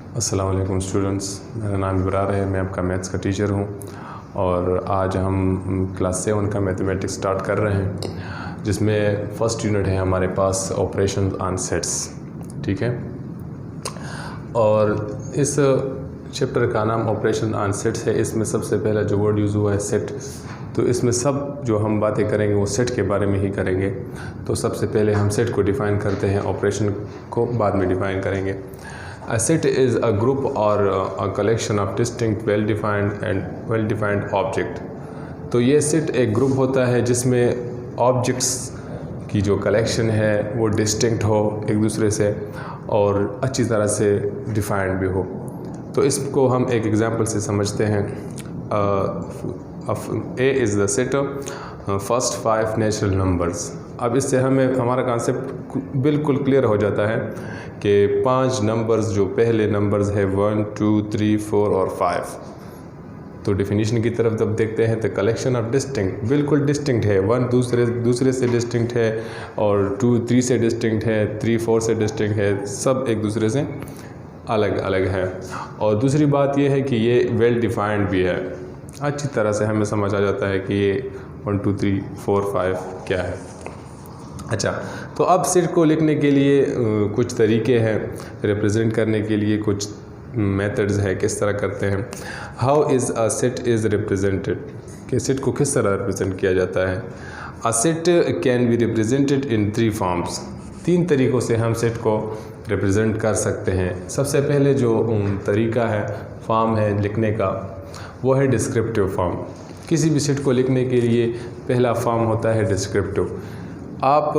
अस्सलाम वालेकुम स्टूडेंट्स, मेरा नाम इब्रार है। मैं आपका मैथ्स का टीचर हूँ और आज हम क्लास 7 का मैथमेटिक्स स्टार्ट कर रहे हैं, जिसमें फ़र्स्ट यूनिट है हमारे पास ऑपरेशन ऑन सेट्स। ठीक है, और इस चैप्टर का नाम ऑपरेशन ऑन सेट्स है। इसमें सबसे पहला जो वर्ड यूज़ हुआ है सेट, तो इसमें सब जो हम बातें करेंगे वो सेट के बारे में ही करेंगे। तो सबसे पहले हम सेट को डिफ़ाइन करते हैं, ऑपरेशन को बाद में डिफ़ाइन करेंगे। A set is a group or a collection of distinct well-defined object। तो ये सेट एक ग्रुप होता है जिसमें ऑब्जेक्ट्स की जो कलेक्शन है वो डिस्टिंक्ट हो एक दूसरे से और अच्छी तरह से डिफाइंड भी हो। तो इसको हम एक एग्जांपल से समझते हैं। A is the set of first 5 natural numbers. अब इससे हमारा कॉन्सेप्ट बिल्कुल क्लियर हो जाता है कि 5 नंबर्स जो पहले नंबर्स है 1, 2, 3, 4 और 5। तो डेफिनेशन की तरफ जब देखते हैं तो कलेक्शन ऑफ डिस्टिंक्ट, बिल्कुल डिस्टिंक्ट है। 1 दूसरे से डिस्टिंक्ट है और 2 3 से डिस्टिंक्ट है, 3 4 से डिस्टिंक्ट है, सब एक दूसरे से अलग अलग है। और दूसरी बात यह है कि ये वेल डिफाइंड भी है, अच्छी तरह से हमें समझ आ जाता है कि ये 1 2 3 4 5 क्या है। अच्छा, तो अब सेट को लिखने के लिए कुछ तरीके हैं, रिप्रेजेंट करने के लिए कुछ मेथड्स है, किस तरह करते हैं। How is a set is represented, कि सेट को किस तरह रिप्रेजेंट किया जाता है। A set can be represented in 3 forms. 3 तरीक़ों से हम सेट को रिप्रेजेंट कर सकते हैं। सबसे पहले जो तरीका है, फॉर्म है लिखने का, वो है डिस्क्रिप्टिव फॉर्म। किसी भी सेट को लिखने के लिए पहला फॉर्म होता है डिस्क्रिप्टिव। आप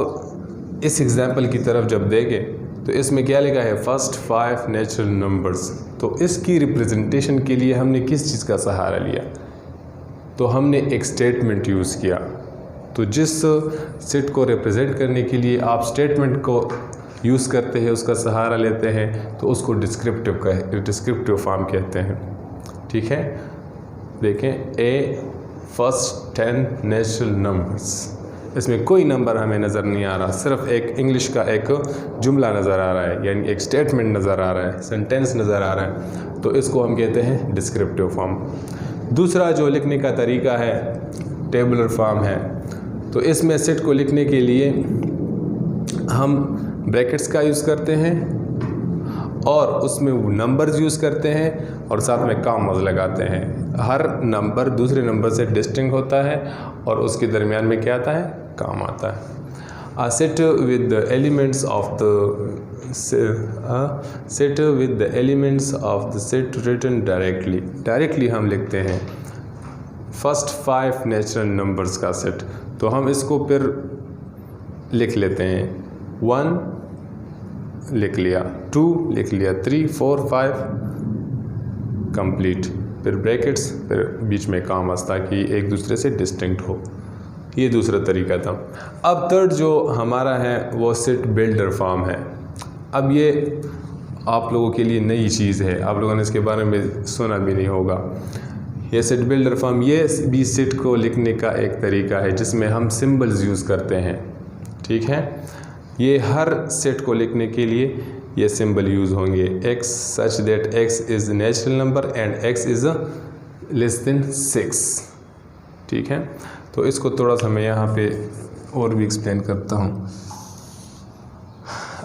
इस एग्जाम्पल की तरफ जब देखें तो इसमें क्या लिखा है, फर्स्ट 5 नेचुरल नंबर्स। तो इसकी रिप्रेजेंटेशन के लिए हमने किस चीज़ का सहारा लिया, तो हमने एक स्टेटमेंट यूज़ किया। तो जिस सेट को रिप्रेजेंट करने के लिए आप स्टेटमेंट को यूज़ करते हैं, उसका सहारा लेते हैं, तो उसको डिस्क्रिप्टिव फॉर्म कहते हैं। ठीक है, देखें, ए फर्स्ट 10 नेचुरल नंबर्स। इसमें कोई नंबर हमें नज़र नहीं आ रहा, सिर्फ एक इंग्लिश का एक जुमला नज़र आ रहा है, यानी एक स्टेटमेंट नज़र आ रहा है, सेंटेंस नज़र आ रहा है। तो इसको हम कहते हैं डिस्क्रिप्टिव फॉर्म। दूसरा जो लिखने का तरीका है टेबुलर फॉर्म है। तो इसमें सेट को लिखने के लिए हम ब्रैकेट्स का यूज़ करते हैं और उसमें नंबर्स यूज़ करते हैं और साथ में कामास लगाते हैं। हर नंबर दूसरे नंबर से डिस्टिंक्ट होता है और उसके दरमियान में क्या आता है, काम आता है। A set with the elements of the set written directly हम लिखते हैं फर्स्ट 5 नेचुरल नंबर्स का सेट। तो हम इसको फिर लिख लेते हैं, 1 लिख लिया, 2 लिख लिया, 3 4 5 कंप्लीट, फिर ब्रैकेट्स, फिर बीच में कामास, ताकि एक दूसरे से डिस्टिंक्ट हो। ये दूसरा तरीका था। अब थर्ड जो हमारा है वो सेट बिल्डर फॉर्म है। अब ये आप लोगों के लिए नई चीज़ है, आप लोगों ने इसके बारे में सुना भी नहीं होगा। ये सेट बिल्डर फॉर्म, ये भी सेट को लिखने का एक तरीका है जिसमें हम सिंबल्स यूज़ करते हैं। ठीक है, ये हर सेट को लिखने के लिए ये सिंबल यूज़ होंगे, x such that x is natural number and x is less than 6। ठीक है, तो इसको थोड़ा सा मैं यहाँ पे और भी एक्सप्लेन करता हूँ।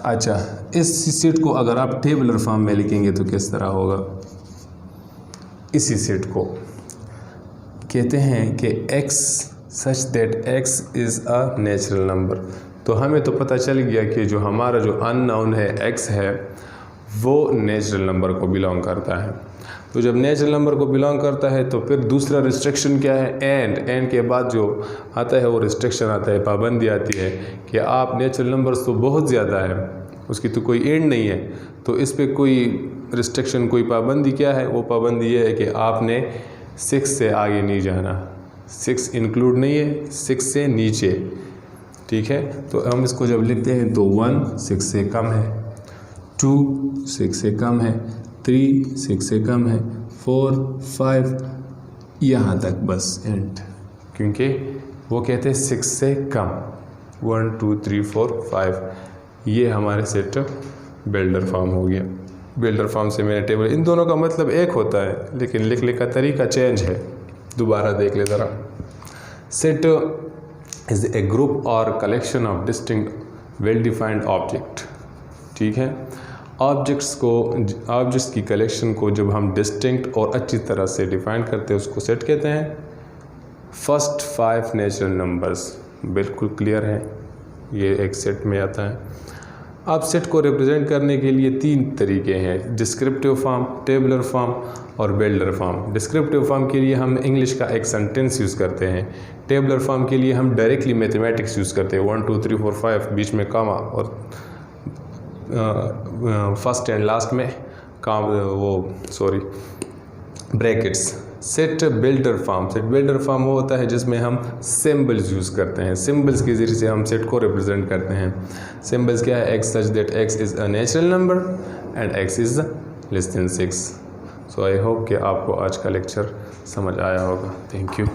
अच्छा, इस सेट को अगर आप टेबुलर फॉर्म में लिखेंगे तो किस तरह होगा। इसी सेट को कहते हैं कि x such that x is a natural number. तो हमें तो पता चल गया कि जो हमारा जो अननोन है x है वो नेचुरल नंबर को बिलोंग करता है। तो जब नेचुरल नंबर को बिलोंग करता है तो फिर दूसरा रिस्ट्रिक्शन क्या है, एंड के बाद जो आता है वो रिस्ट्रिक्शन आता है, पाबंदी आती है कि आप नेचुरल नंबर्स तो बहुत ज़्यादा है, उसकी तो कोई एंड नहीं है। तो इस पर कोई रिस्ट्रिक्शन, कोई पाबंदी क्या है, वो पाबंदी ये है कि आपने 6 से आगे नहीं जाना, 6 इंक्लूड नहीं है, 6 से नीचे। ठीक है, तो हम इसको जब लिखते हैं तो 1 6 से कम है, 2 6 से कम है, 3 6 से कम है, 4 5 यहाँ तक बस एंड, क्योंकि वो कहते हैं 6 से कम। 1 2 3 4 5 ये हमारे सेट बिल्डर फॉर्म हो गया। बिल्डर फॉर्म से मैंने टेबल, इन दोनों का मतलब एक होता है लेकिन लिखने का तरीका चेंज है। दोबारा देख ले ज़रा। सेट इज़ ए ग्रुप और collection of distinct well defined object. ठीक है, ऑब्जेक्ट्स की कलेक्शन को जब हम डिस्टिंक्ट और अच्छी तरह से डिफाइन करते हैं उसको सेट कहते हैं। फर्स्ट 5 नेचुरल नंबर्स बिल्कुल क्लियर है, ये एक सेट में आता है। अब सेट को रिप्रेजेंट करने के लिए 3 तरीके हैं, डिस्क्रिप्टिव फॉर्म, टेबुलर फॉर्म और बिल्डर फॉर्म। डिस्क्रिप्टिव फॉर्म के लिए हम इंग्लिश का एक सेंटेंस यूज़ करते हैं। टेबुलर फॉर्म के लिए हम डायरेक्टली मैथमेटिक्स यूज़ करते हैं, 1 2 3 4 5 बीच में कामा और फर्स्ट एंड लास्ट में ब्रैकेट्स। सेट बिल्डर फॉर्म वो होता है जिसमें हम सिंबल्स यूज़ करते हैं। सिंबल्स के ज़रिए से हम सेट को रिप्रेजेंट करते हैं। सिंबल्स क्या है? X such that x is a natural number and x is less than 6। So I hope कि आपको आज का लेक्चर समझ आया होगा। Thank you.